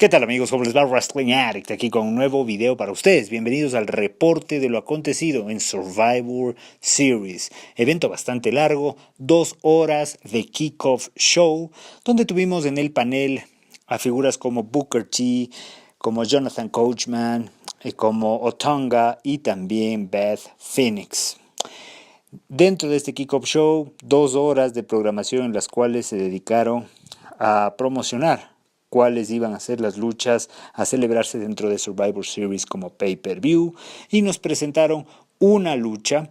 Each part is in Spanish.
¿Qué tal amigos? ¿Cómo les va? Wrestling Addict aquí con un nuevo video para ustedes. Bienvenidos al reporte de lo acontecido en Survivor Series. Evento bastante largo, 2 horas de kickoff show, donde tuvimos en el panel a figuras como Booker T, como Jonathan Coachman, como Otunga y también Beth Phoenix. Dentro de este kickoff show, 2 horas de programación en las cuales se dedicaron a promocionar cuáles iban a ser las luchas a celebrarse dentro de Survivor Series como pay-per-view, y nos presentaron una lucha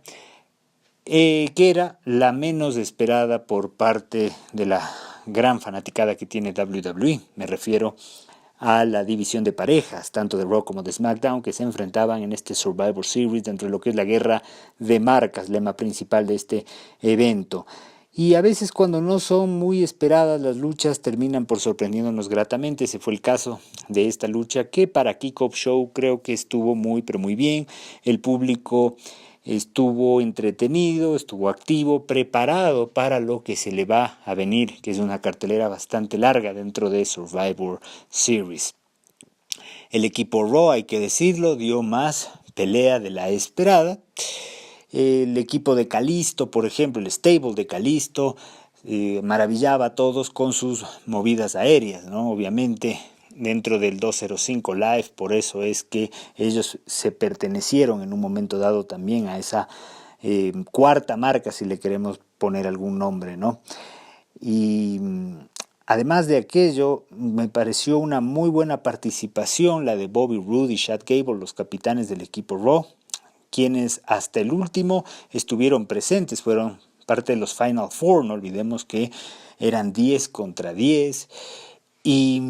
que era la menos esperada por parte de la gran fanaticada que tiene WWE. Me refiero a la división de parejas, tanto de Raw como de SmackDown, que se enfrentaban en este Survivor Series dentro de lo que es la guerra de marcas, lema principal de este evento. Y a veces cuando no son muy esperadas las luchas terminan por sorprendiéndonos gratamente. Ese fue el caso de esta lucha, que para Kickoff Show creo que estuvo muy pero muy bien. El público estuvo entretenido, estuvo activo, preparado para lo que se le va a venir, que es una cartelera bastante larga dentro de Survivor Series. El equipo Raw, hay que decirlo, dio más pelea de la esperada. El equipo de Kalisto, por ejemplo, el stable de Kalisto, maravillaba a todos con sus movidas aéreas, ¿no? Obviamente dentro del 205 Live, por eso es que ellos se pertenecieron en un momento dado también a esa cuarta marca, si le queremos poner algún nombre, ¿no? Y además de aquello, me pareció una muy buena participación la de Bobby Roode y Chad Gable, los capitanes del equipo Raw, quienes hasta el último estuvieron presentes, fueron parte de los Final Four, no olvidemos que eran 10 contra 10, y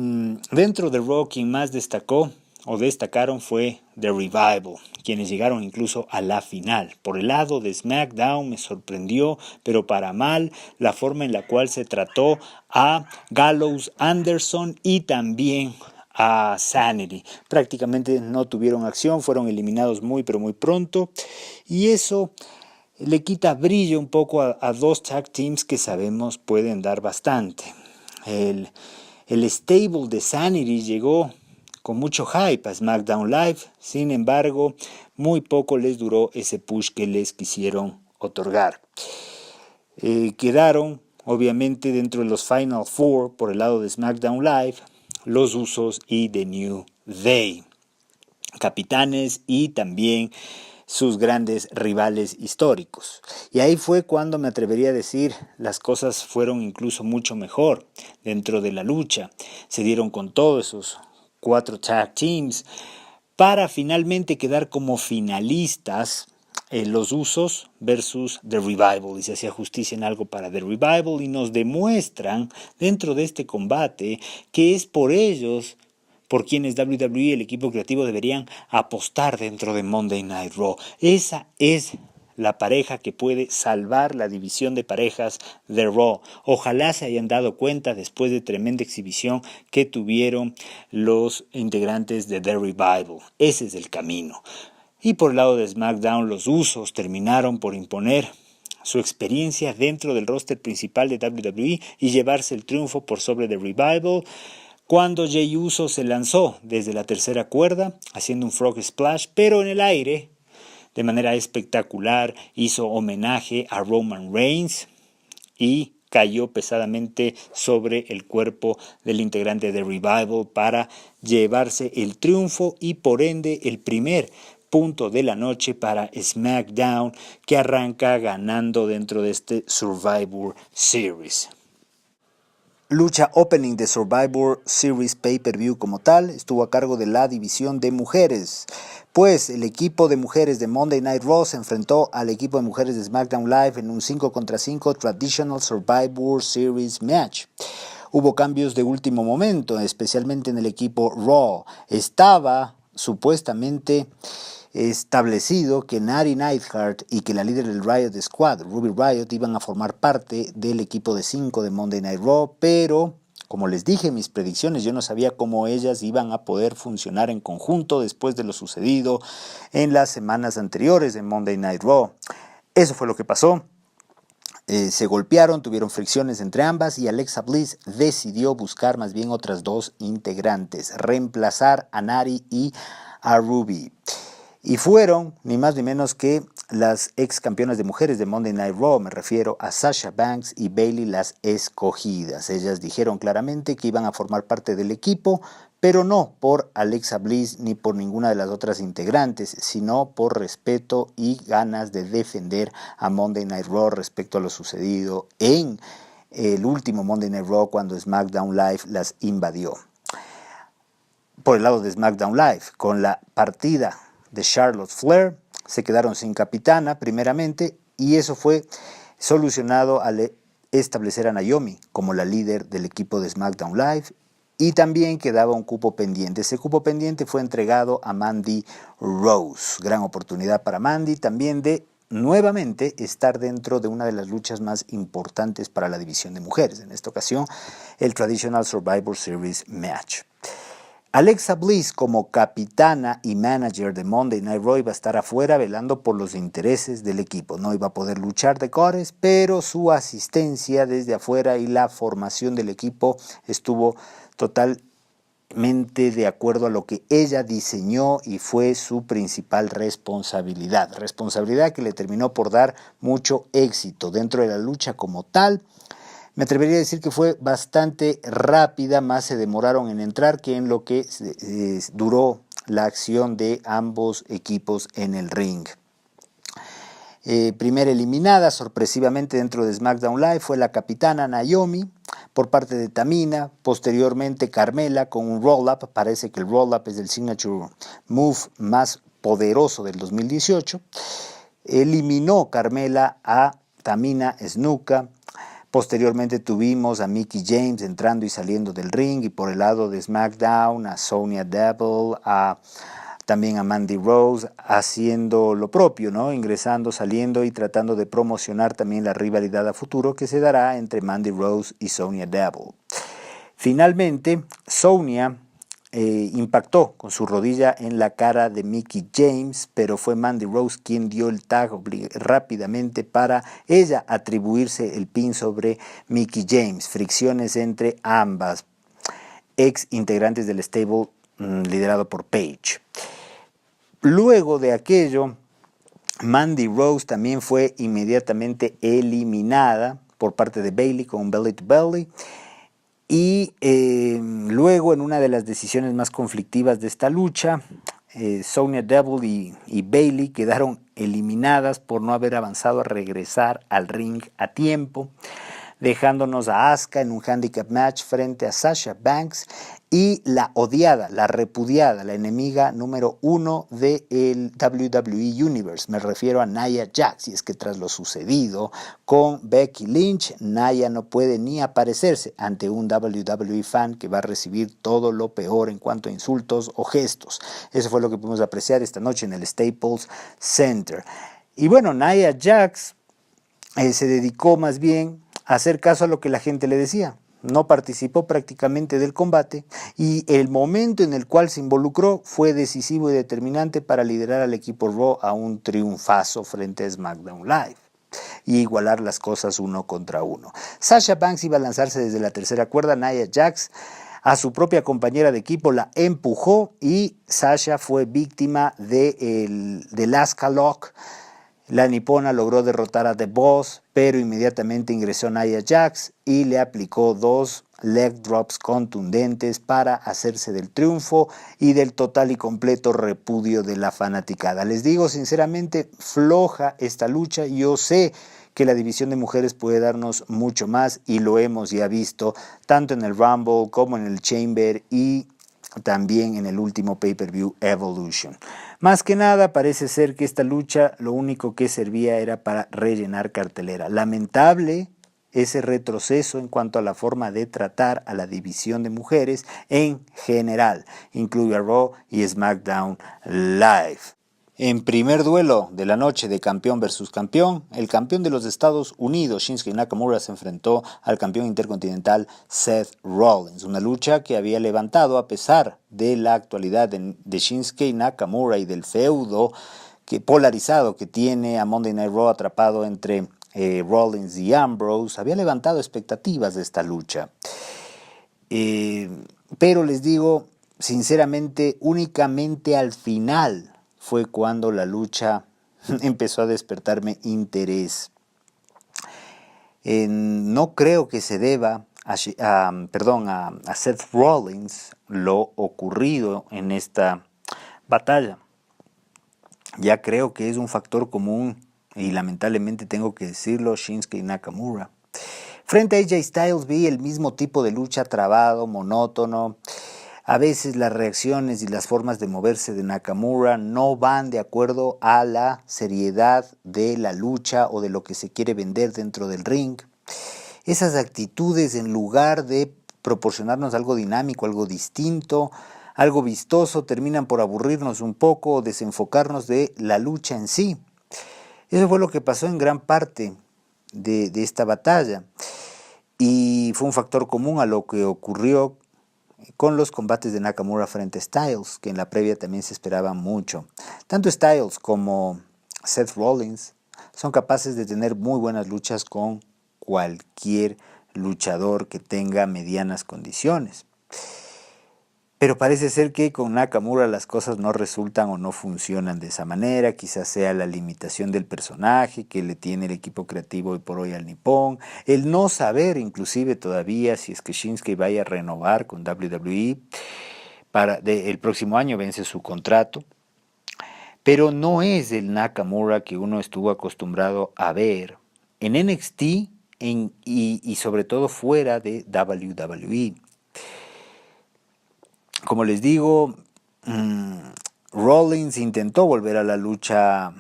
dentro de Raw quien más destacaron fue The Revival, quienes llegaron incluso a la final. Por el lado de SmackDown me sorprendió, pero para mal, la forma en la cual se trató a Gallows, Anderson y también a Sanity. Prácticamente no tuvieron acción, fueron eliminados muy pero muy pronto, y eso le quita brillo un poco a dos tag teams que sabemos pueden dar bastante. El stable de Sanity llegó con mucho hype a SmackDown Live, sin embargo muy poco les duró ese push que les quisieron otorgar. Quedaron obviamente dentro de los Final Four por el lado de SmackDown Live los Usos y The New Day, capitanes y también sus grandes rivales históricos. Y ahí fue cuando me atrevería a decir las cosas fueron incluso mucho mejor dentro de la lucha. Se dieron con todos esos 4 tag teams para finalmente quedar como finalistas los Usos versus The Revival, y se hacía justicia en algo para The Revival, y nos demuestran dentro de este combate que es por ellos por quienes WWE, el equipo creativo, deberían apostar dentro de Monday Night Raw. Esa es la pareja que puede salvar la división de parejas de Raw. Ojalá se hayan dado cuenta después de tremenda exhibición que tuvieron los integrantes de The Revival. Ese es el camino. Y por el lado de SmackDown, los Usos terminaron por imponer su experiencia dentro del roster principal de WWE y llevarse el triunfo por sobre The Revival, cuando Jey Uso se lanzó desde la tercera cuerda haciendo un frog splash, pero en el aire, de manera espectacular, hizo homenaje a Roman Reigns y cayó pesadamente sobre el cuerpo del integrante de Revival para llevarse el triunfo y por ende el primer punto de la noche para SmackDown, que arranca ganando dentro de este Survivor Series. Lucha opening de Survivor Series Pay-Per-View como tal estuvo a cargo de la división de mujeres, pues el equipo de mujeres de Monday Night Raw se enfrentó al equipo de mujeres de SmackDown Live en un 5 contra 5 Traditional Survivor Series Match. Hubo cambios de último momento, especialmente en el equipo Raw. Estaba supuestamente establecido que Natty Neidhart y que la líder del Riot Squad, Ruby Riot, iban a formar parte del equipo de 5 de Monday Night Raw, pero como les dije en mis predicciones, yo no sabía cómo ellas iban a poder funcionar en conjunto después de lo sucedido en las semanas anteriores de Monday Night Raw. Eso fue lo que pasó. Se golpearon, tuvieron fricciones entre ambas y Alexa Bliss decidió buscar más bien otras dos integrantes, reemplazar a Nari y a Ruby. Y fueron ni más ni menos que las ex campeonas de mujeres de Monday Night Raw, me refiero a Sasha Banks y Bayley, las escogidas. Ellas dijeron claramente que iban a formar parte del equipo, pero no por Alexa Bliss ni por ninguna de las otras integrantes, sino por respeto y ganas de defender a Monday Night Raw respecto a lo sucedido en el último Monday Night Raw cuando SmackDown Live las invadió. Por el lado de SmackDown Live, con la partida de Charlotte Flair, se quedaron sin capitana primeramente y eso fue solucionado al establecer a Naomi como la líder del equipo de SmackDown Live y también quedaba un cupo pendiente. Ese cupo pendiente fue entregado a Mandy Rose. Gran oportunidad para Mandy también de nuevamente estar dentro de una de las luchas más importantes para la división de mujeres. En esta ocasión, el Traditional Survivor Series Match. Alexa Bliss como capitana y manager de Monday Night Raw iba a estar afuera velando por los intereses del equipo. No iba a poder luchar de cores, pero su asistencia desde afuera y la formación del equipo estuvo totalmente de acuerdo a lo que ella diseñó y fue su principal responsabilidad. Responsabilidad que le terminó por dar mucho éxito dentro de la lucha como tal. Me atrevería a decir que fue bastante rápida, más se demoraron en entrar que en lo que duró la acción de ambos equipos en el ring. Primera eliminada sorpresivamente dentro de SmackDown Live fue la capitana Naomi por parte de Tamina, posteriormente Carmella con un roll-up, parece que el roll-up es el signature move más poderoso del 2018, eliminó Carmella a Tamina Snuka. Posteriormente tuvimos a Mickie James entrando y saliendo del ring y por el lado de SmackDown a Sonya Deville, también a Mandy Rose haciendo lo propio, ¿no? Ingresando, saliendo y tratando de promocionar también la rivalidad a futuro que se dará entre Mandy Rose y Sonya Deville. Finalmente, Sonya impactó con su rodilla en la cara de Mickie James, pero fue Mandy Rose quien dio el tag rápidamente para ella atribuirse el pin sobre Mickie James. Fricciones entre ambas ex integrantes del stable liderado por Paige. Luego de aquello, Mandy Rose también fue inmediatamente eliminada por parte de Bayley con un belly to belly. Y luego en una de las decisiones más conflictivas de esta lucha, Sonya Deville y Bayley quedaron eliminadas por no haber avanzado a regresar al ring a tiempo, dejándonos a Asuka en un handicap match frente a Sasha Banks y la odiada, la repudiada, la enemiga número 1 del WWE Universe. Me refiero a Nia Jax, y es que tras lo sucedido con Becky Lynch, Nia no puede ni aparecerse ante un WWE fan que va a recibir todo lo peor en cuanto a insultos o gestos. Eso fue lo que pudimos apreciar esta noche en el Staples Center. Y bueno, Nia Jax se dedicó más bien a hacer caso a lo que la gente le decía. No participó prácticamente del combate y el momento en el cual se involucró fue decisivo y determinante para liderar al equipo Raw a un triunfazo frente a SmackDown Live y igualar las cosas uno contra uno. Sasha Banks iba a lanzarse desde la tercera cuerda, Nia Jax a su propia compañera de equipo la empujó y Sasha fue víctima del Asuka Lock. La nipona logró derrotar a The Boss, pero inmediatamente ingresó Nia Jax y le aplicó 2 leg drops contundentes para hacerse del triunfo y del total y completo repudio de la fanaticada. Les digo sinceramente, floja esta lucha. Yo sé que la división de mujeres puede darnos mucho más y lo hemos ya visto tanto en el Rumble como en el Chamber y también en el último pay-per-view Evolution. Más que nada parece ser que esta lucha lo único que servía era para rellenar cartelera. Lamentable ese retroceso en cuanto a la forma de tratar a la división de mujeres en general, incluye a Raw y SmackDown Live. En primer duelo de la noche de campeón versus campeón, el campeón de los Estados Unidos, Shinsuke Nakamura, se enfrentó al campeón intercontinental Seth Rollins. Una lucha que había levantado a pesar de la actualidad de Shinsuke Nakamura y del feudo polarizado que tiene a Monday Night Raw atrapado entre Rollins y Ambrose, había levantado expectativas de esta lucha. Pero les digo, sinceramente, únicamente al final fue cuando la lucha empezó a despertarme interés. No creo que se deba a Seth Rollins lo ocurrido en esta batalla. Ya creo que es un factor común, y lamentablemente tengo que decirlo, Shinsuke Nakamura. Frente a AJ Styles vi el mismo tipo de lucha trabado, monótono. A veces las reacciones y las formas de moverse de Nakamura no van de acuerdo a la seriedad de la lucha o de lo que se quiere vender dentro del ring. Esas actitudes, en lugar de proporcionarnos algo dinámico, algo distinto, algo vistoso, terminan por aburrirnos un poco o desenfocarnos de la lucha en sí. Eso fue lo que pasó en gran parte de esta batalla, y fue un factor común a lo que ocurrió con los combates de Nakamura frente a Styles, que en la previa también se esperaba mucho. Tanto Styles como Seth Rollins son capaces de tener muy buenas luchas con cualquier luchador que tenga medianas condiciones. Pero parece ser que con Nakamura las cosas no resultan o no funcionan de esa manera. Quizás sea la limitación del personaje que le tiene el equipo creativo hoy por hoy al Nippon. El no saber inclusive todavía si es que Shinsuke vaya a renovar con WWE. El próximo año vence su contrato. Pero no es el Nakamura que uno estuvo acostumbrado a ver en NXT y sobre todo fuera de WWE. Como les digo, Rollins intentó volver a la lucha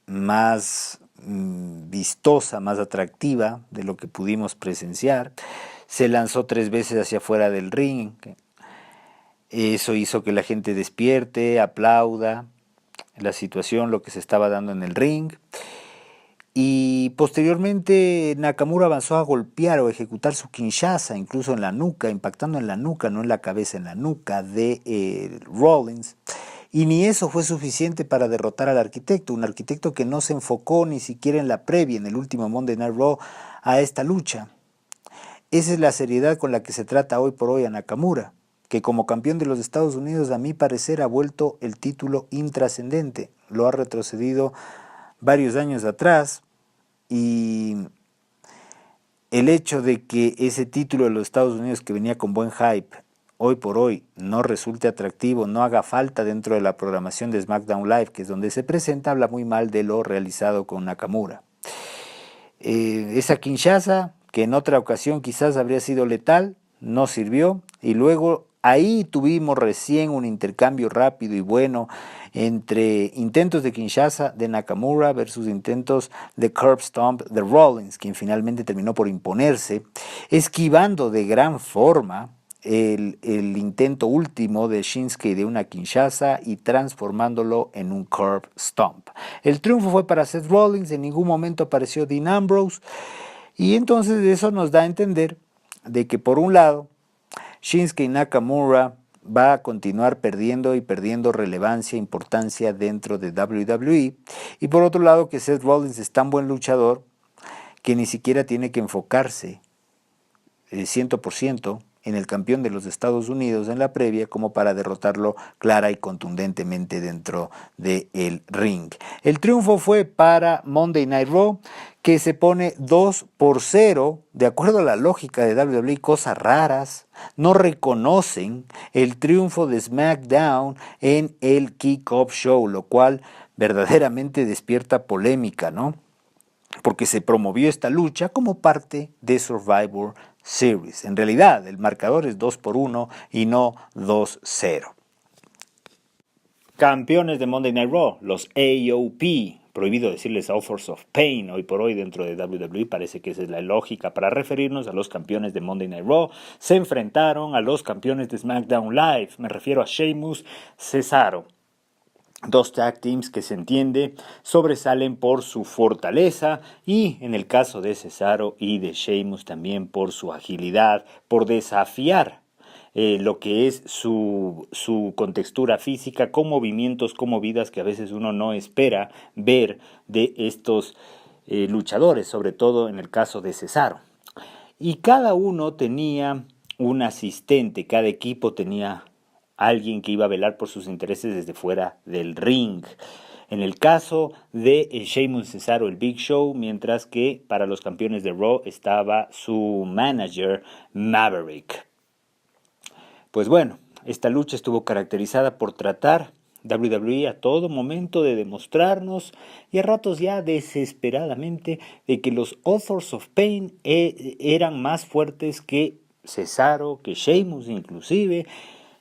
más vistosa, más atractiva de lo que pudimos presenciar. Se lanzó 3 veces hacia afuera del ring. Eso hizo que la gente despierte, aplauda la situación, lo que se estaba dando en el ring. Y posteriormente Nakamura avanzó a golpear o ejecutar su Kinshasa, incluso en la nuca, impactando en la nuca, no en la cabeza, en la nuca de Rollins. Y ni eso fue suficiente para derrotar al arquitecto, un arquitecto que no se enfocó ni siquiera en la previa, en el último Monday Night Raw, a esta lucha. Esa es la seriedad con la que se trata hoy por hoy a Nakamura, que como campeón de los Estados Unidos, a mi parecer, ha vuelto el título intrascendente. Lo ha retrocedido varios años atrás, y el hecho de que ese título de los Estados Unidos, que venía con buen hype, hoy por hoy no resulte atractivo, no haga falta dentro de la programación de SmackDown Live, que es donde se presenta, habla muy mal de lo realizado con Nakamura. Esa Kinshasa, que en otra ocasión quizás habría sido letal, no sirvió, y luego ahí tuvimos recién un intercambio rápido y bueno entre intentos de Kinshasa de Nakamura versus intentos de Curb Stomp de Rollins, quien finalmente terminó por imponerse, esquivando de gran forma el intento último de Shinsuke de una Kinshasa y transformándolo en un Curb Stomp. El triunfo fue para Seth Rollins, en ningún momento apareció Dean Ambrose, y entonces eso nos da a entender de que por un lado Shinsuke Nakamura va a continuar perdiendo y perdiendo relevancia e importancia dentro de WWE, y por otro lado que Seth Rollins es tan buen luchador que ni siquiera tiene que enfocarse 100% en el campeón de los Estados Unidos en la previa como para derrotarlo clara y contundentemente dentro del ring. El triunfo fue para Monday Night Raw, que se pone 2-0, de acuerdo a la lógica de WWE, cosas raras. No reconocen el triunfo de SmackDown en el Kickoff Show, lo cual verdaderamente despierta polémica, ¿no? Porque se promovió esta lucha como parte de Survivor Series. En realidad, el marcador es 2-1 y no 2-0. Campeones de Monday Night Raw, los AOP. Prohibido decirles Authors of Pain hoy por hoy dentro de WWE, parece que esa es la lógica para referirnos a los campeones de Monday Night Raw. Se enfrentaron a los campeones de SmackDown Live, me refiero a Sheamus, Cesaro. Dos tag teams que se entiende sobresalen por su fortaleza, y en el caso de Cesaro y de Sheamus también por su agilidad, por desafiar lo que es su contextura física, con movimientos, con movidas que a veces uno no espera ver de estos luchadores, sobre todo en el caso de Cesaro. Y cada uno tenía un asistente, cada equipo tenía alguien que iba a velar por sus intereses desde fuera del ring. En el caso de Sheamus, Cesaro, el Big Show, mientras que para los campeones de Raw estaba su manager Maverick. Pues bueno, esta lucha estuvo caracterizada por tratar WWE a todo momento de demostrarnos, y a ratos ya desesperadamente, de que los Authors of Pain eran más fuertes que Cesaro, que Sheamus inclusive,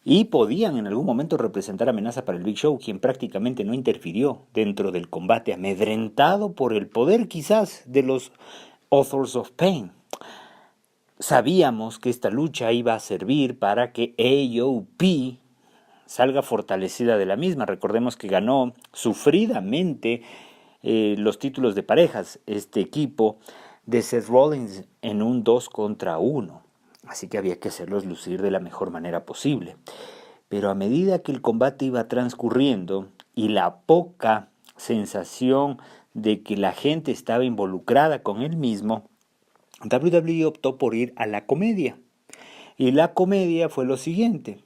y podían en algún momento representar amenaza para el Big Show, quien prácticamente no interfirió dentro del combate, amedrentado por el poder quizás de los Authors of Pain. Sabíamos que esta lucha iba a servir para que AOP salga fortalecida de la misma. Recordemos que ganó sufridamente los títulos de parejas este equipo de Seth Rollins en un 2 contra 1. Así que había que hacerlos lucir de la mejor manera posible. Pero a medida que el combate iba transcurriendo y la poca sensación de que la gente estaba involucrada con él mismo, WWE optó por ir a la comedia. Y la comedia fue lo siguiente.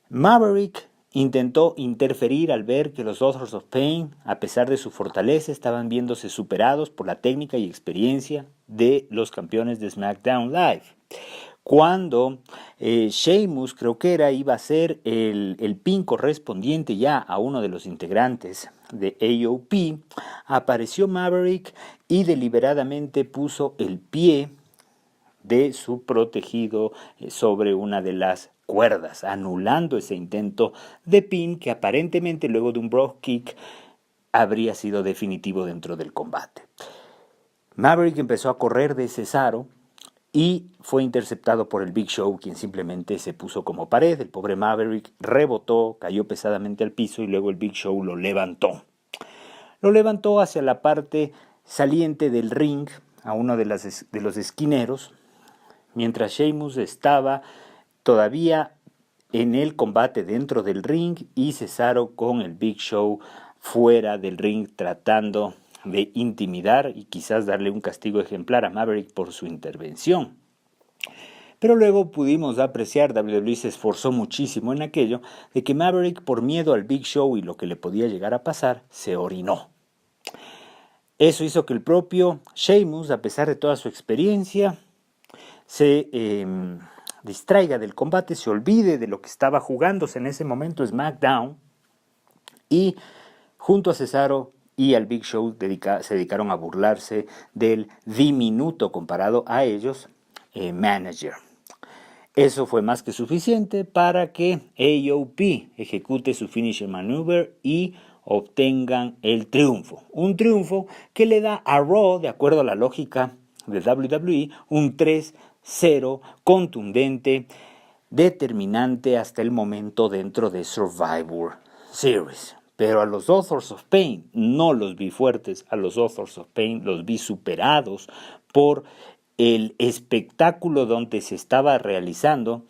Maverick intentó interferir al ver que los Authors of Pain, a pesar de su fortaleza, estaban viéndose superados por la técnica y experiencia de los campeones de SmackDown Live. Cuando Sheamus, creo que iba a ser el pin correspondiente ya a uno de los integrantes de AOP, apareció Maverick y deliberadamente puso el pie de su protegido sobre una de las cuerdas, anulando ese intento de pin que aparentemente luego de un brogue kick habría sido definitivo dentro del combate. Maverick empezó a correr de Cesaro y fue interceptado por el Big Show, quien simplemente se puso como pared. El pobre Maverick rebotó, cayó pesadamente al piso y luego el Big Show lo levantó. Lo levantó hacia la parte saliente del ring, a uno de los esquineros, mientras Sheamus estaba todavía en el combate dentro del ring y Cesaro con el Big Show fuera del ring tratando de intimidar y quizás darle un castigo ejemplar a Maverick por su intervención. Pero luego pudimos apreciar, WWE se esforzó muchísimo en aquello, de que Maverick, por miedo al Big Show y lo que le podía llegar a pasar, se orinó. Eso hizo que el propio Sheamus, a pesar de toda su experiencia, se distraiga del combate, se olvide de lo que estaba jugándose en ese momento SmackDown, y junto a Cesaro y al Big Show se dedicaron a burlarse del diminuto, comparado a ellos, manager. Eso fue más que suficiente para que AOP ejecute su finisher maneuver y obtengan el triunfo. Un triunfo que le da a Raw, de acuerdo a la lógica de WWE, un 3-0 contundente, determinante hasta el momento dentro de Survivor Series. Pero a los Authors of Pain no los vi fuertes, a los Authors of Pain los vi superados por el espectáculo donde se estaba realizando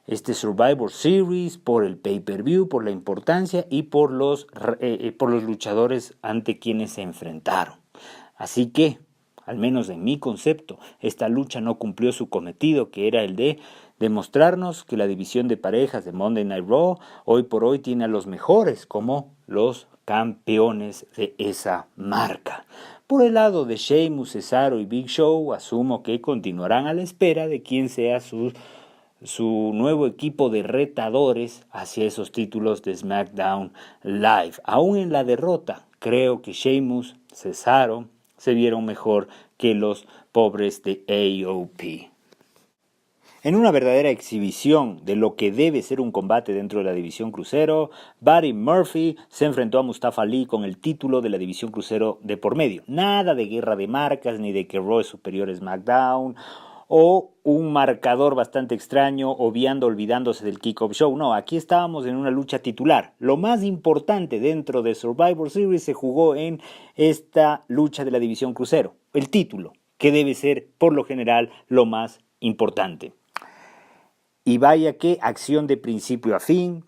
este Survivor Series, por el pay-per-view, por la importancia y por los luchadores ante quienes se enfrentaron. Así que, al menos en mi concepto, esta lucha no cumplió su cometido, que era el de demostrarnos que la división de parejas de Monday Night Raw hoy por hoy tiene a los mejores como los campeones de esa marca. Por el lado de Sheamus, Cesaro y Big Show, asumo que continuarán a la espera de quién sea su nuevo equipo de retadores hacia esos títulos de SmackDown Live. Aún en la derrota, creo que Sheamus, Cesaro se vieron mejor que los pobres de AOP. En una verdadera exhibición de lo que debe ser un combate dentro de la división crucero, Buddy Murphy se enfrentó a Mustafa Ali con el título de la división crucero de por medio. Nada de guerra de marcas, ni de que Raw es superior a SmackDown, o un marcador bastante extraño, olvidándose del Kickoff Show. No, aquí estábamos en una lucha titular. Lo más importante dentro de Survivor Series se jugó en esta lucha de la división crucero. El título, que debe ser, por lo general, lo más importante. Y vaya que acción de principio a fin,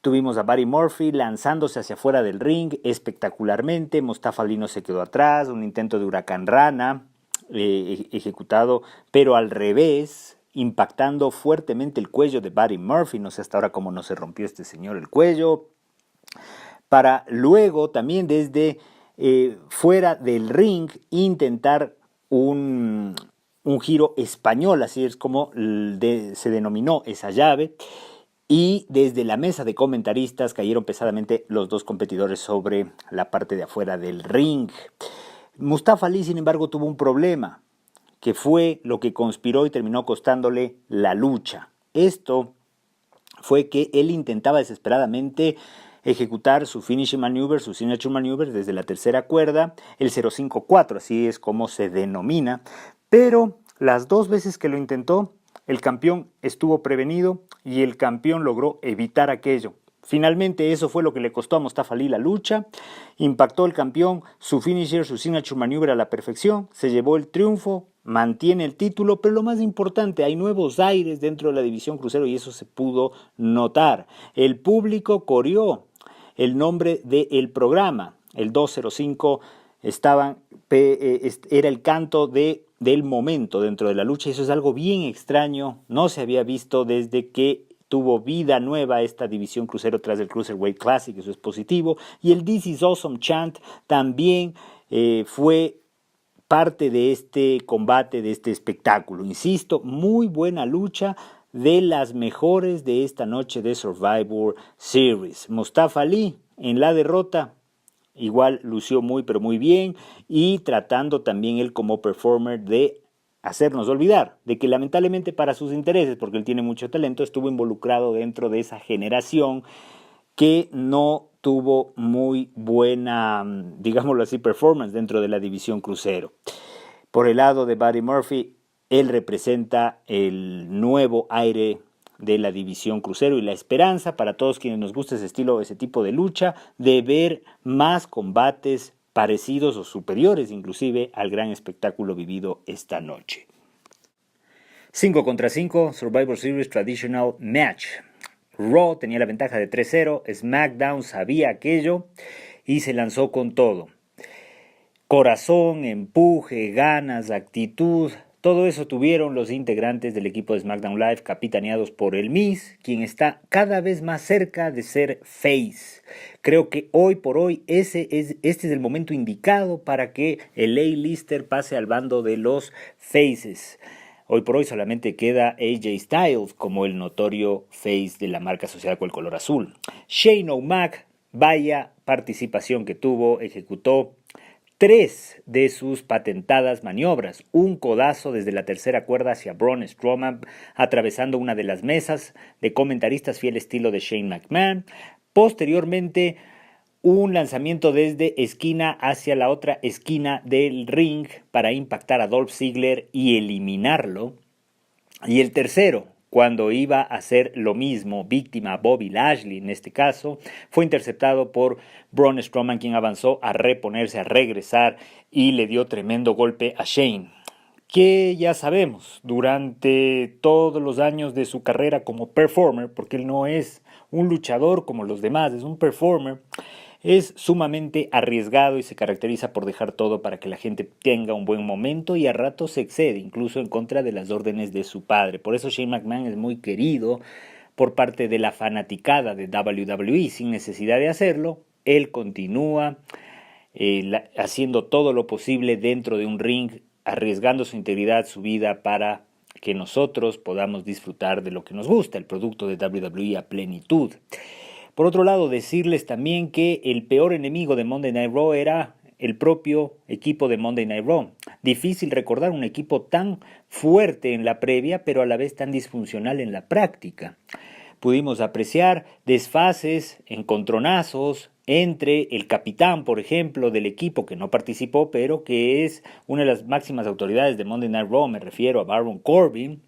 Tuvimos a Buddy Murphy lanzándose hacia afuera del ring espectacularmente. Mustafa Ali no se quedó atrás, un intento de huracán rana ejecutado, pero al revés, impactando fuertemente el cuello de Buddy Murphy. No sé hasta ahora cómo no se rompió este señor el cuello. Para luego también desde fuera del ring intentar un giro español, así es como se denominó esa llave. Y desde la mesa de comentaristas cayeron pesadamente los dos competidores sobre la parte de afuera del ring. Mustafa Ali, sin embargo, tuvo un problema, que fue lo que conspiró y terminó costándole la lucha. Esto fue que él intentaba desesperadamente ejecutar su finishing maneuver, su signature maneuver desde la tercera cuerda, el 054, así es como se denomina, pero las dos veces que lo intentó, el campeón estuvo prevenido y el campeón logró evitar aquello. Finalmente eso fue lo que le costó a Mustafa Ali la lucha. Impactó el campeón, su finisher, su signature maneuver a la perfección, se llevó el triunfo, mantiene el título, pero lo más importante, hay nuevos aires dentro de la división crucero y eso se pudo notar. El público coreó el nombre del programa, el 205 era el canto del momento dentro de la lucha. Eso es algo bien extraño, no se había visto desde que tuvo vida nueva esta división crucero tras el Cruiserweight Classic, eso es positivo. Y el This is Awesome chant también fue parte de este combate, de este espectáculo. Insisto, muy buena lucha, de las mejores de esta noche de Survivor Series. Mustafa Ali en la derrota igual lució muy pero muy bien y tratando también él como performer de hacernos olvidar de que lamentablemente para sus intereses, porque él tiene mucho talento, estuvo involucrado dentro de esa generación que no tuvo muy buena, digámoslo así, performance dentro de la división crucero. Por el lado de Buddy Murphy, él representa el nuevo aire de la división crucero y la esperanza para todos quienes nos gusta ese estilo, ese tipo de lucha, de ver más combates parecidos o superiores inclusive al gran espectáculo vivido esta noche. 5 contra 5, Survivor Series Traditional Match. Raw tenía la ventaja de 3-0, SmackDown sabía aquello y se lanzó con todo. Corazón, empuje, ganas, actitud, todo eso tuvieron los integrantes del equipo de SmackDown Live capitaneados por el Miz, quien está cada vez más cerca de ser face. Creo que hoy por hoy este es el momento indicado para que el A-Lister pase al bando de los faces. Hoy por hoy solamente queda AJ Styles como el notorio face de la marca asociada con el color azul. Shane O'Mac, vaya participación que tuvo, ejecutó 3 de sus patentadas maniobras. Un codazo desde la tercera cuerda hacia Braun Strowman, atravesando una de las mesas de comentaristas fiel estilo de Shane McMahon. Posteriormente, un lanzamiento desde esquina hacia la otra esquina del ring para impactar a Dolph Ziggler y eliminarlo. Y el tercero, cuando iba a hacer lo mismo, víctima Bobby Lashley en este caso, fue interceptado por Braun Strowman, quien avanzó a reponerse, a regresar y le dio tremendo golpe a Shane, que ya sabemos, durante todos los años de su carrera como performer, porque él no es un luchador como los demás, es un performer, es sumamente arriesgado y se caracteriza por dejar todo para que la gente tenga un buen momento y a ratos se excede, incluso en contra de las órdenes de su padre. Por eso Shane McMahon es muy querido por parte de la fanaticada de WWE. Sin necesidad de hacerlo, él continúa haciendo todo lo posible dentro de un ring, arriesgando su integridad, su vida para que nosotros podamos disfrutar de lo que nos gusta, el producto de WWE a plenitud. Por otro lado, decirles también que el peor enemigo de Monday Night Raw era el propio equipo de Monday Night Raw. Difícil recordar un equipo tan fuerte en la previa, pero a la vez tan disfuncional en la práctica. Pudimos apreciar desfases, encontronazos entre el capitán, por ejemplo, del equipo que no participó, pero que es una de las máximas autoridades de Monday Night Raw, me refiero a Baron Corbin,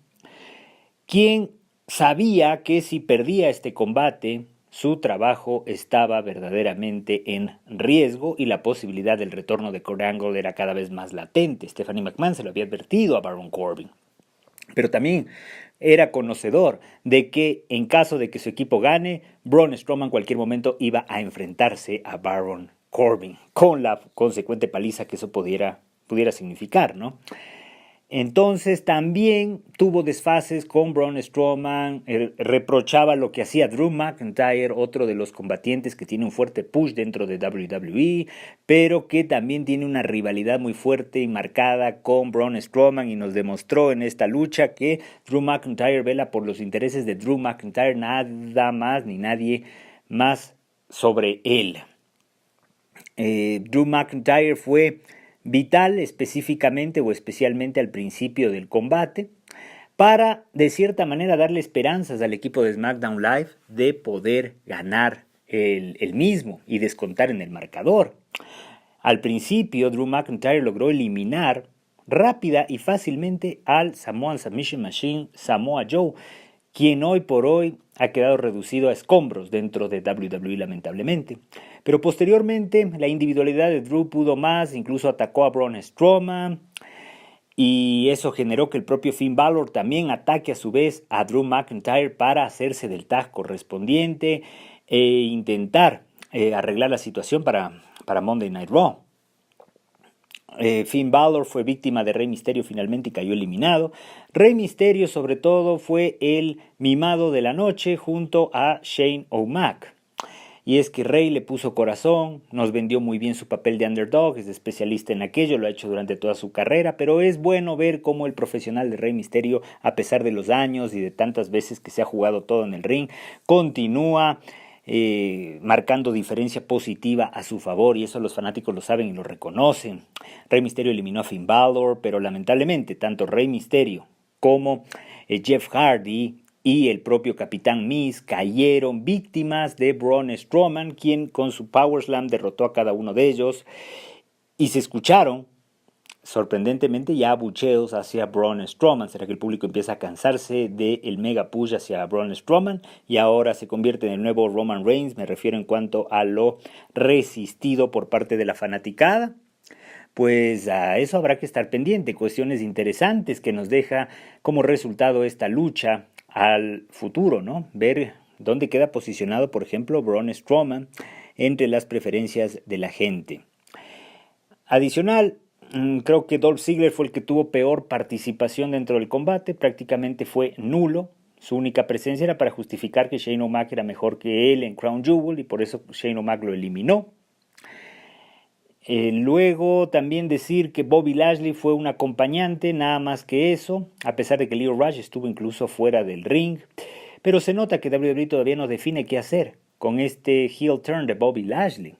quien sabía que si perdía este combate, su trabajo estaba verdaderamente en riesgo y la posibilidad del retorno de Kurt Angle era cada vez más latente. Stephanie McMahon se lo había advertido a Baron Corbin. Pero también era conocedor de que en caso de que su equipo gane, Braun Strowman en cualquier momento iba a enfrentarse a Baron Corbin, con la consecuente paliza que eso pudiera significar, ¿no? Entonces también tuvo desfases con Braun Strowman, reprochaba lo que hacía Drew McIntyre, otro de los combatientes que tiene un fuerte push dentro de WWE, pero que también tiene una rivalidad muy fuerte y marcada con Braun Strowman, y nos demostró en esta lucha que Drew McIntyre vela por los intereses de Drew McIntyre, nada más ni nadie más sobre él. Drew McIntyre fue vital específicamente o especialmente al principio del combate para de cierta manera darle esperanzas al equipo de SmackDown Live de poder ganar el mismo y descontar en el marcador. Al principio Drew McIntyre logró eliminar rápida y fácilmente al Samoan Submission Machine Samoa Joe, quien hoy por hoy ha quedado reducido a escombros dentro de WWE lamentablemente. Pero posteriormente la individualidad de Drew pudo más, incluso atacó a Braun Strowman, y eso generó que el propio Finn Balor también ataque a su vez a Drew McIntyre para hacerse del tag correspondiente e intentar arreglar la situación para Monday Night Raw. Finn Balor fue víctima de Rey Mysterio finalmente y cayó eliminado. Rey Mysterio sobre todo fue el mimado de la noche junto a Shane O'Mac. Y es que Rey le puso corazón, nos vendió muy bien su papel de underdog, es especialista en aquello, lo ha hecho durante toda su carrera, pero es bueno ver cómo el profesional de Rey Mysterio, a pesar de los años y de tantas veces que se ha jugado todo en el ring, continúa marcando diferencia positiva a su favor, y eso los fanáticos lo saben y lo reconocen. Rey Mysterio eliminó a Finn Balor, pero lamentablemente tanto Rey Mysterio como Jeff Hardy y el propio Capitán Miz cayeron víctimas de Braun Strowman, quien con su Power Slam derrotó a cada uno de ellos, y se escucharon sorprendentemente ya abucheos hacia Braun Strowman. ¿Será que el público empieza a cansarse del mega push hacia Braun Strowman y ahora se convierte en el nuevo Roman Reigns? Me refiero en cuanto a lo resistido por parte de la fanaticada. Pues a eso habrá que estar pendiente, cuestiones interesantes que nos deja como resultado esta lucha al futuro, ¿no? Ver dónde queda posicionado, por ejemplo, Braun Strowman entre las preferencias de la gente. Adicional, creo que Dolph Ziggler fue el que tuvo peor participación dentro del combate, prácticamente fue nulo. Su única presencia era para justificar que Shane O'Mac era mejor que él en Crown Jewel y por eso Shane O'Mac lo eliminó. Luego también decir que Bobby Lashley fue un acompañante, nada más que eso, a pesar de que Lio Rush estuvo incluso fuera del ring. Pero se nota que WWE todavía no define qué hacer con este heel turn de Bobby Lashley.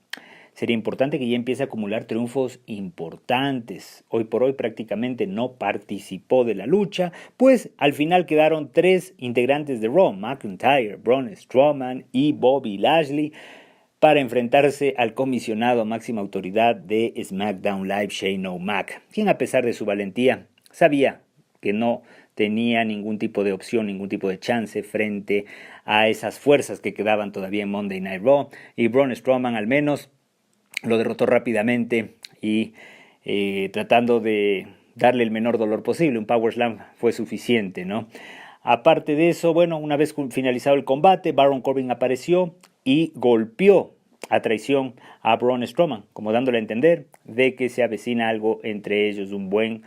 Sería importante que ya empiece a acumular triunfos importantes. Hoy por hoy prácticamente no participó de la lucha, pues al final quedaron 3 integrantes de Raw, McIntyre, Braun Strowman y Bobby Lashley, para enfrentarse al comisionado máxima autoridad de SmackDown Live, Shane O'Mac, quien a pesar de su valentía sabía que no tenía ningún tipo de opción, ningún tipo de chance frente a esas fuerzas que quedaban todavía en Monday Night Raw, y Braun Strowman al menos lo derrotó rápidamente y tratando de darle el menor dolor posible. Un Power Slam fue suficiente, ¿no? Aparte de eso, bueno, una vez finalizado el combate, Baron Corbin apareció y golpeó a traición a Braun Strowman, como dándole a entender de que se avecina algo entre ellos, un buen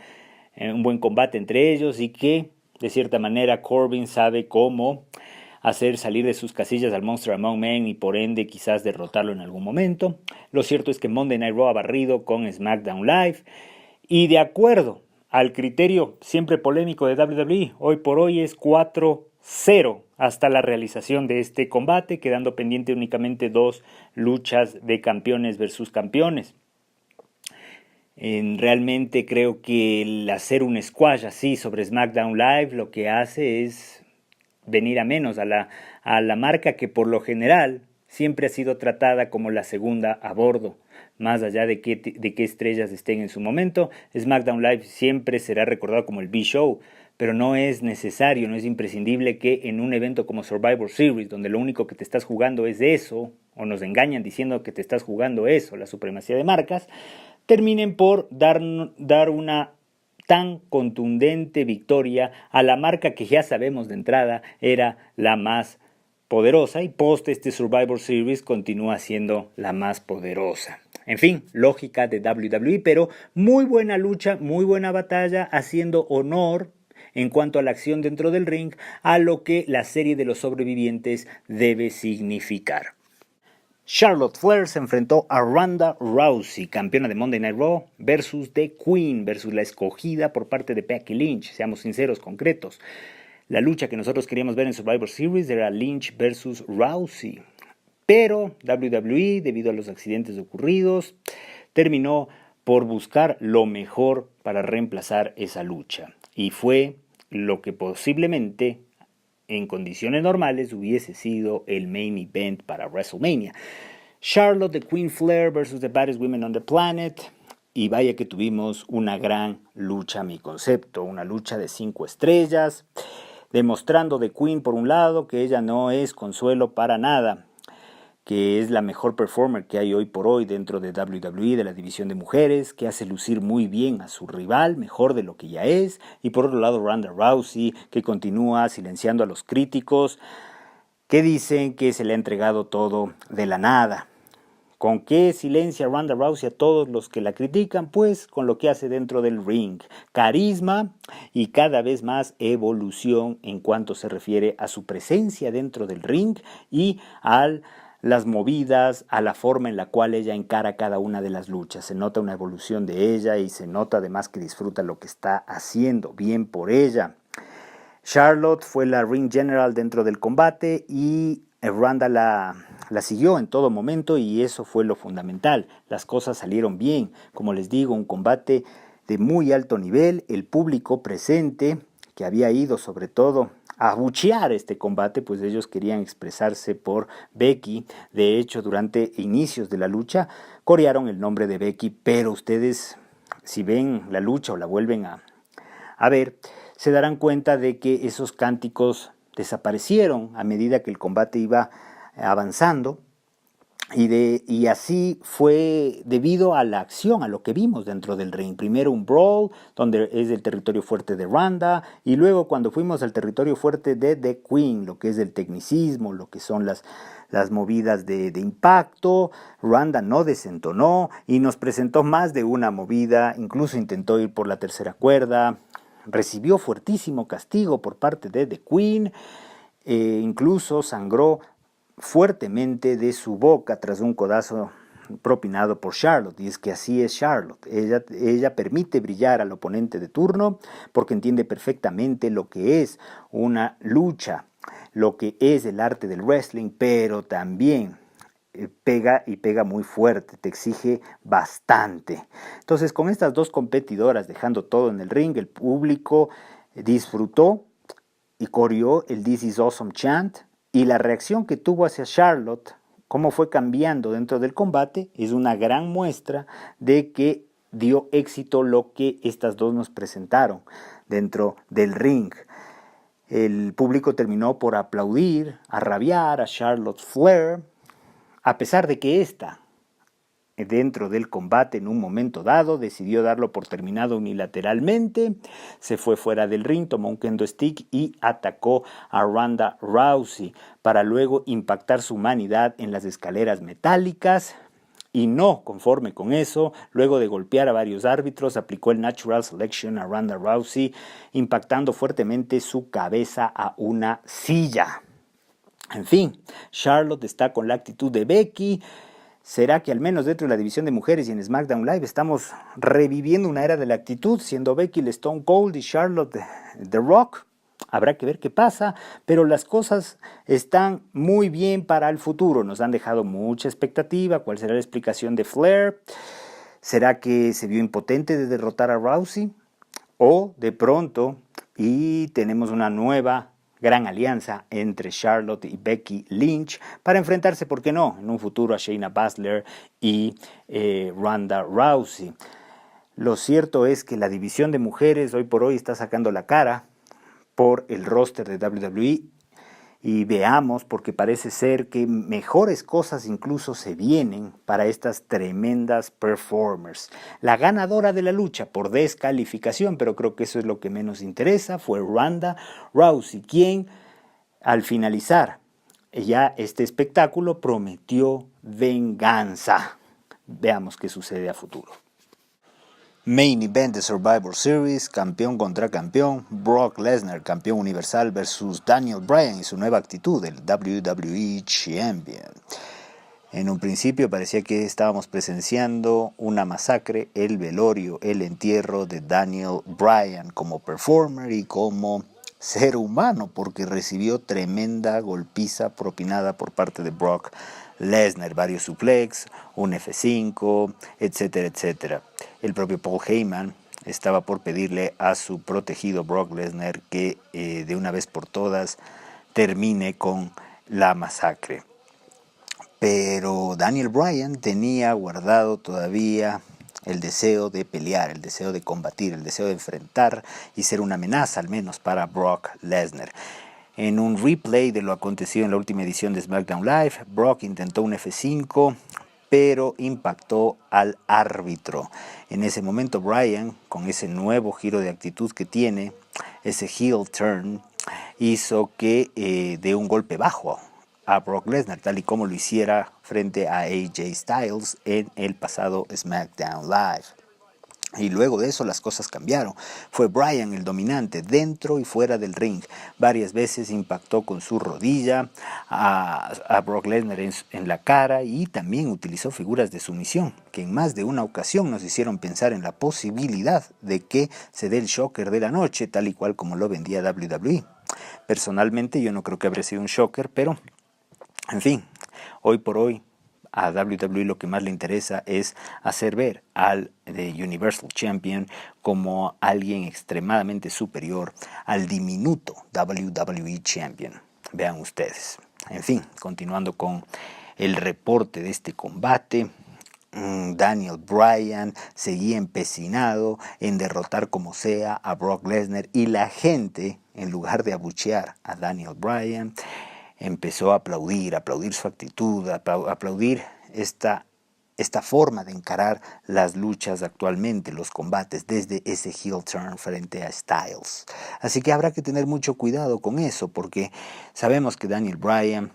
combate entre ellos, y que de cierta manera Corbin sabe cómo hacer salir de sus casillas al Monster Among Men y por ende quizás derrotarlo en algún momento. Lo cierto es que Monday Night Raw ha barrido con SmackDown Live, y de acuerdo al criterio siempre polémico de WWE, hoy por hoy es 4-0 hasta la realización de este combate, quedando pendiente únicamente 2 luchas de campeones versus campeones. Realmente creo que el hacer un squash así sobre SmackDown Live lo que hace es venir a menos a la marca que por lo general siempre ha sido tratada como la segunda a bordo. Más allá de qué estrellas estén en su momento, SmackDown Live siempre será recordado como el B-Show, pero no es necesario, no es imprescindible que en un evento como Survivor Series, donde lo único que te estás jugando es eso, o nos engañan diciendo que te estás jugando eso, la supremacía de marcas, terminen por dar una tan contundente victoria a la marca que ya sabemos de entrada era la más poderosa y post este Survivor Series continúa siendo la más poderosa. En fin, lógica de WWE, pero muy buena lucha, muy buena batalla, haciendo honor en cuanto a la acción dentro del ring a lo que la serie de los sobrevivientes debe significar. Charlotte Flair se enfrentó a Ronda Rousey, campeona de Monday Night Raw, versus The Queen, versus la escogida por parte de Becky Lynch. Seamos sinceros, concretos. La lucha que nosotros queríamos ver en Survivor Series era Lynch versus Rousey. Pero WWE, debido a los accidentes ocurridos, terminó por buscar lo mejor para reemplazar esa lucha. Y fue lo que posiblemente en condiciones normales hubiese sido el main event para WrestleMania. Charlotte, the Queen Flair versus the baddest women on the planet. Y vaya que tuvimos una gran lucha a mi concepto, una lucha de 5 estrellas, demostrando The Queen por un lado que ella no es consuelo para nada, que es la mejor performer que hay hoy por hoy dentro de WWE, de la división de mujeres, que hace lucir muy bien a su rival, mejor de lo que ya es, y por otro lado Ronda Rousey, que continúa silenciando a los críticos, que dicen que se le ha entregado todo de la nada. ¿Con qué silencia Ronda Rousey a todos los que la critican? Pues con lo que hace dentro del ring. Carisma y cada vez más evolución en cuanto se refiere a su presencia dentro del ring y a las movidas, a la forma en la cual ella encara cada una de las luchas. Se nota una evolución de ella y se nota además que disfruta lo que está haciendo. Bien por ella. Charlotte fue la ring general dentro del combate y Ronda la siguió en todo momento y eso fue lo fundamental. Las cosas salieron bien. Como les digo, un combate de muy alto nivel. El público presente, que había ido sobre todo a abuchear este combate, pues ellos querían expresarse por Becky. De hecho, durante inicios de la lucha, corearon el nombre de Becky, pero ustedes, si ven la lucha o la vuelven a ver, se darán cuenta de que esos cánticos desaparecieron a medida que el combate iba avanzando y así fue debido a la acción, a lo que vimos dentro del ring. Primero un brawl, donde es el territorio fuerte de Ronda, y luego cuando fuimos al territorio fuerte de The Queen, lo que es el tecnicismo, lo que son las movidas de impacto, Ronda no desentonó y nos presentó más de una movida, incluso intentó ir por la tercera cuerda, recibió fuertísimo castigo por parte de The Queen, incluso sangró fuertemente de su boca tras un codazo propinado por Charlotte, y es que así es Charlotte. Ella permite brillar al oponente de turno porque entiende perfectamente lo que es una lucha, lo que es el arte del wrestling, pero también pega y pega muy fuerte, te exige bastante. Entonces, con estas dos competidoras dejando todo en el ring, el público disfrutó y coreó el This is Awesome chant, y la reacción que tuvo hacia Charlotte, cómo fue cambiando dentro del combate, es una gran muestra de que dio éxito lo que estas dos nos presentaron dentro del ring. El público terminó por aplaudir, a rabiar a Charlotte Flair, a pesar de que ésta, dentro del combate en un momento dado, decidió darlo por terminado unilateralmente, se fue fuera del ring, tomó un kendo stick y atacó a Ronda Rousey para luego impactar su humanidad en las escaleras metálicas. Y no conforme con eso, luego de golpear a varios árbitros, aplicó el Natural Selection a Ronda Rousey, impactando fuertemente su cabeza a una silla. En fin, Charlotte está con la actitud de Becky. ¿Será que al menos dentro de la división de mujeres y en SmackDown Live estamos reviviendo una era de la actitud, siendo Becky el Stone Cold y Charlotte The Rock? Habrá que ver qué pasa, pero las cosas están muy bien para el futuro. Nos han dejado mucha expectativa. ¿Cuál será la explicación de Flair? ¿Será que se vio impotente de derrotar a Rousey? ¿O de pronto y tenemos una nueva gran alianza entre Charlotte y Becky Lynch para enfrentarse, ¿por qué no?, en un futuro a Shayna Baszler y Ronda Rousey? Lo cierto es que la división de mujeres hoy por hoy está sacando la cara por el roster de WWE y veamos, porque parece ser que mejores cosas incluso se vienen para estas tremendas performers. La ganadora de la lucha por descalificación, pero creo que eso es lo que menos interesa, fue Ronda Rousey, quien al finalizar ya este espectáculo prometió venganza. Veamos qué sucede a futuro. Main Event de Survivor Series, campeón contra campeón, Brock Lesnar, campeón universal versus Daniel Bryan y su nueva actitud, el WWE Champion. En un principio parecía que estábamos presenciando una masacre, el velorio, el entierro de Daniel Bryan como performer y como ser humano, porque recibió tremenda golpiza propinada por parte de Brock Lesnar, varios suplex, un F5, etcétera, etcétera. El propio Paul Heyman estaba por pedirle a su protegido Brock Lesnar que de una vez por todas termine con la masacre. Pero Daniel Bryan tenía guardado todavía el deseo de pelear, el deseo de combatir, el deseo de enfrentar y ser una amenaza al menos para Brock Lesnar. En un replay de lo acontecido en la última edición de SmackDown Live, Brock intentó un F5, pero impactó al árbitro. En ese momento Bryan, con ese nuevo giro de actitud que tiene, ese heel turn, hizo que dé un golpe bajo a Brock Lesnar, tal y como lo hiciera frente a AJ Styles en el pasado SmackDown Live. Y luego de eso las cosas cambiaron. Fue Bryan el dominante dentro y fuera del ring. Varias veces impactó con su rodilla a Brock Lesnar en la cara y también utilizó figuras de sumisión que en más de una ocasión nos hicieron pensar en la posibilidad de que se dé el shocker de la noche, tal y cual como lo vendía WWE. Personalmente yo no creo que habría sido un shocker, pero en fin, hoy por hoy a WWE lo que más le interesa es hacer ver al Universal Champion como alguien extremadamente superior al diminuto WWE Champion. Vean ustedes. En fin, continuando con el reporte de este combate, Daniel Bryan seguía empecinado en derrotar como sea a Brock Lesnar y la gente, en lugar de abuchear a Daniel Bryan, empezó a aplaudir su actitud, aplaudir esta forma de encarar las luchas actualmente, los combates, desde ese heel turn frente a Styles. Así que habrá que tener mucho cuidado con eso, porque sabemos que Daniel Bryan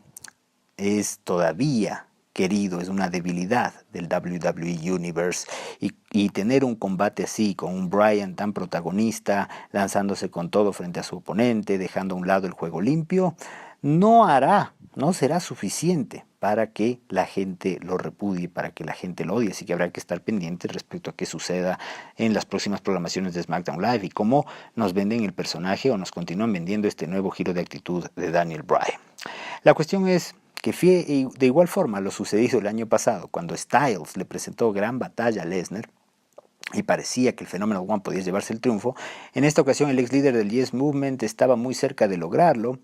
es todavía querido, es una debilidad del WWE Universe, y tener un combate así, con un Bryan tan protagonista, lanzándose con todo frente a su oponente, dejando a un lado el juego limpio, no será suficiente para que la gente lo repudie, para que la gente lo odie. Así que habrá que estar pendientes respecto a qué suceda en las próximas programaciones de SmackDown Live y cómo nos venden el personaje o nos continúan vendiendo este nuevo giro de actitud de Daniel Bryan. La cuestión es que de igual forma lo sucedido el año pasado, cuando Styles le presentó gran batalla a Lesnar y parecía que el Phenomenal One podía llevarse el triunfo, en esta ocasión el ex líder del Yes Movement estaba muy cerca de lograrlo,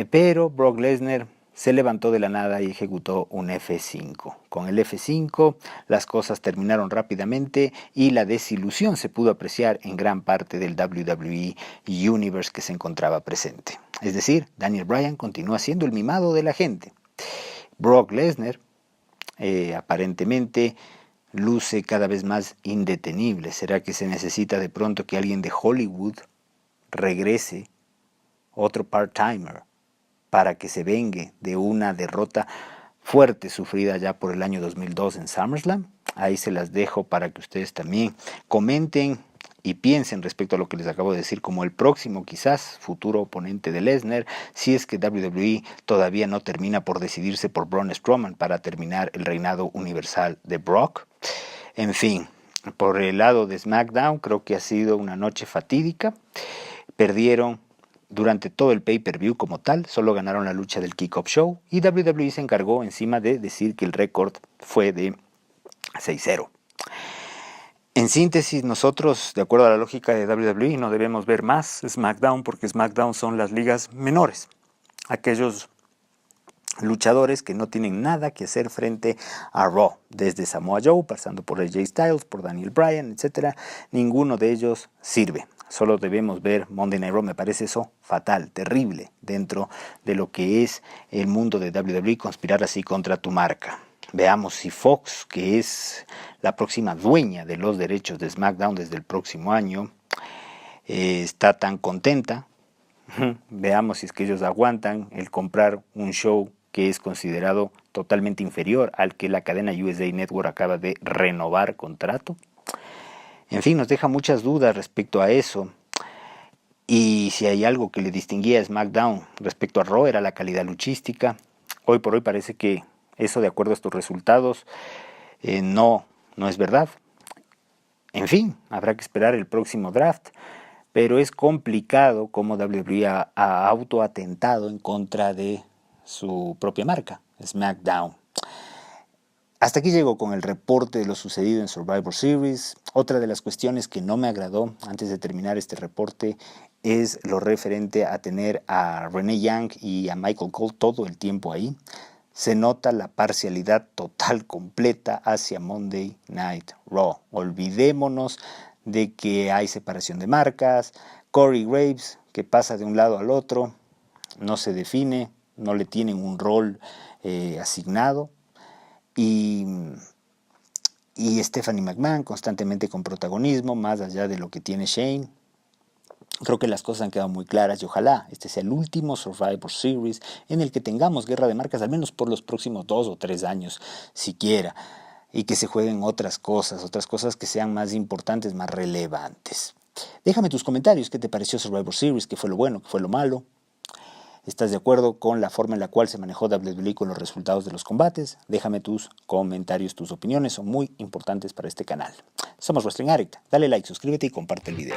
pero Brock Lesnar se levantó de la nada y ejecutó un F5. Con el F5 las cosas terminaron rápidamente y la desilusión se pudo apreciar en gran parte del WWE Universe que se encontraba presente. Es decir, Daniel Bryan continúa siendo el mimado de la gente. Brock Lesnar aparentemente luce cada vez más indetenible. ¿Será que se necesita de pronto que alguien de Hollywood regrese, otro part-timer, para que se vengue de una derrota fuerte sufrida ya por el año 2002 en SummerSlam? Ahí se las dejo para que ustedes también comenten y piensen respecto a lo que les acabo de decir como el próximo, quizás, futuro oponente de Lesnar, si es que WWE todavía no termina por decidirse por Braun Strowman para terminar el reinado universal de Brock. En fin, por el lado de SmackDown creo que ha sido una noche fatídica. Perdieron durante todo el pay-per-view como tal, solo ganaron la lucha del Kickoff Show y WWE se encargó encima de decir que el récord fue de 6-0. En síntesis, nosotros, de acuerdo a la lógica de WWE, no debemos ver más SmackDown porque SmackDown son las ligas menores. Aquellos luchadores que no tienen nada que hacer frente a Raw, desde Samoa Joe, pasando por AJ Styles, por Daniel Bryan, etc. Ninguno de ellos sirve. solo debemos ver Monday Night Raw. Me parece eso fatal, terrible, dentro de lo que es el mundo de WWE, conspirar así contra tu marca. Veamos si Fox, que es la próxima dueña de los derechos de SmackDown desde el próximo año, está tan contenta. Veamos si es que ellos aguantan el comprar un show que es considerado totalmente inferior al que la cadena USA Network acaba de renovar contrato. En fin, nos deja muchas dudas respecto a eso. Y si hay algo que le distinguía a SmackDown respecto a Raw era la calidad luchística. Hoy por hoy parece que eso, de acuerdo a estos resultados, no es verdad. En fin, habrá que esperar el próximo draft. Pero es complicado cómo WWE ha autoatentado en contra de su propia marca, SmackDown. Hasta aquí llego con el reporte de lo sucedido en Survivor Series. Otra de las cuestiones que no me agradó antes de terminar este reporte es lo referente a tener a Renee Young y a Michael Cole todo el tiempo ahí. Se nota la parcialidad total, completa hacia Monday Night Raw. Olvidémonos de que hay separación de marcas. Corey Graves, que pasa de un lado al otro, no se define, no le tienen un rol asignado. Y Stephanie McMahon constantemente con protagonismo, más allá de lo que tiene Shane. Creo que las cosas han quedado muy claras y ojalá este sea el último Survivor Series en el que tengamos guerra de marcas, al menos por los próximos 2 o 3 años siquiera, y que se jueguen otras cosas que sean más importantes, más relevantes. Déjame tus comentarios, ¿qué te pareció Survivor Series? ¿Qué fue lo bueno? ¿Qué fue lo malo? ¿Estás de acuerdo con la forma en la cual se manejó WWE con los resultados de los combates? Déjame tus comentarios, tus opiniones, son muy importantes para este canal. Somos Wrestling Addict, dale like, suscríbete y comparte el video.